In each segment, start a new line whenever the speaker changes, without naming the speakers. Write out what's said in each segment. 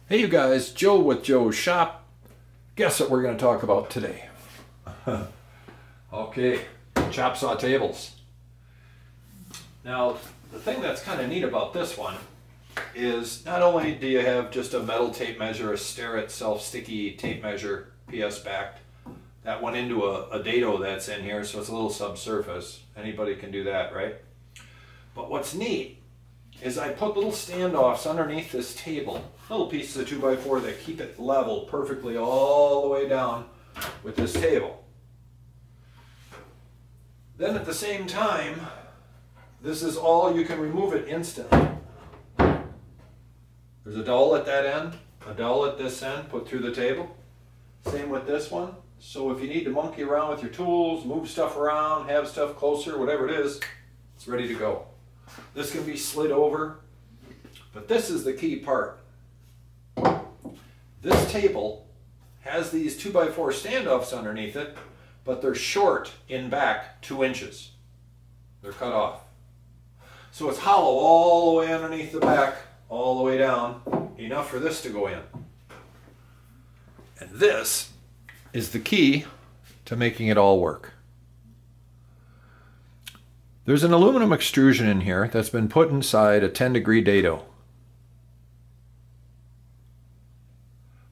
Hey you guys, Joe with Joe's Shop. Guess what we're going to talk about today? Okay, chop saw tables. Now, the thing that's kind of neat about this one is not only do you have just a metal tape measure, a Starrett self-sticky tape measure, PS backed, that went into a dado that's in here, so it's a little subsurface. Anybody can do that, right? But what's neat is I put little standoffs underneath this table, little pieces of 2x4 that keep it level perfectly all the way down with this table. Then at the same time, this is all, you can remove it instantly. There's a dowel at that end, a dowel at this end, put through the table. Same with this one. So if you need to monkey around with your tools, move stuff around, have stuff closer, whatever it is, it's ready to go. This can be slid over, but this is the key part. This table has these 2x4 standoffs underneath it, but they're short in back 2 inches. They're cut off. So it's hollow all the way underneath the back, all the way down, enough for this to go in. And this is the key to making it all work. There's an aluminum extrusion in here that's been put inside a 10-degree dado.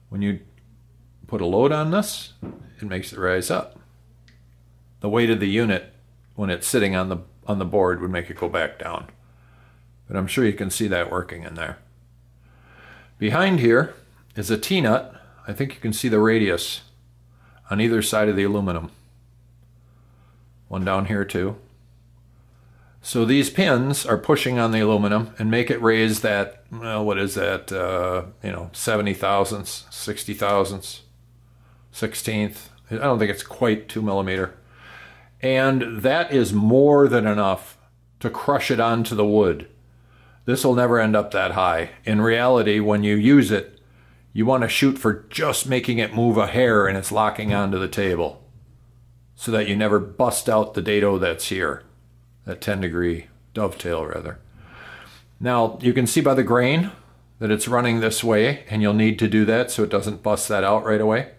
When you put a load on this, it makes it rise up. The weight of the unit, when it's sitting on the board, would make it go back down. But I'm sure you can see that working in there. Behind here is a T-nut. I think you can see the radius on either side of the aluminum. One down here too. So these pins are pushing on the aluminum and make it raise that, well, what is that, 70 thousandths, 60 thousandths, 16th. I don't think it's quite 2 millimeter. And that is more than enough to crush it onto the wood. This will never end up that high. In reality, when you use it, you want to shoot for just making it move a hair and it's locking onto the table so that you never bust out the dado that's here. That 10-degree dovetail, rather. Now, you can see by the grain that it's running this way, and you'll need to do that so it doesn't bust that out right away.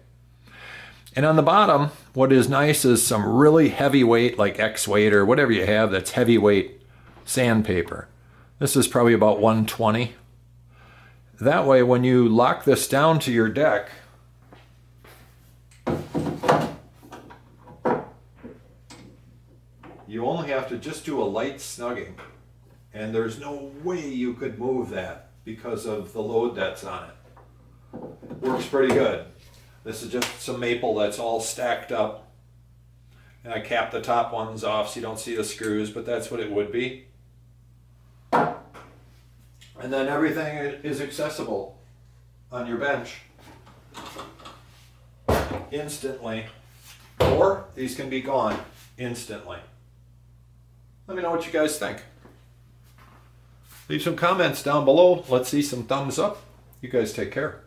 And on the bottom, what is nice is some really heavyweight, like X-weight or whatever you have that's heavyweight sandpaper. This is probably about 120. That way, when you lock this down to your deck, you only have to just do a light snugging, and there's no way you could move that because of the load that's on it. Works pretty good. This is just some maple that's all stacked up, and I capped the top ones off so you don't see the screws, but that's what it would be. And then everything is accessible on your bench instantly, or these can be gone instantly. Let me know what you guys think. Leave some comments down below. Let's see some thumbs up. You guys take care.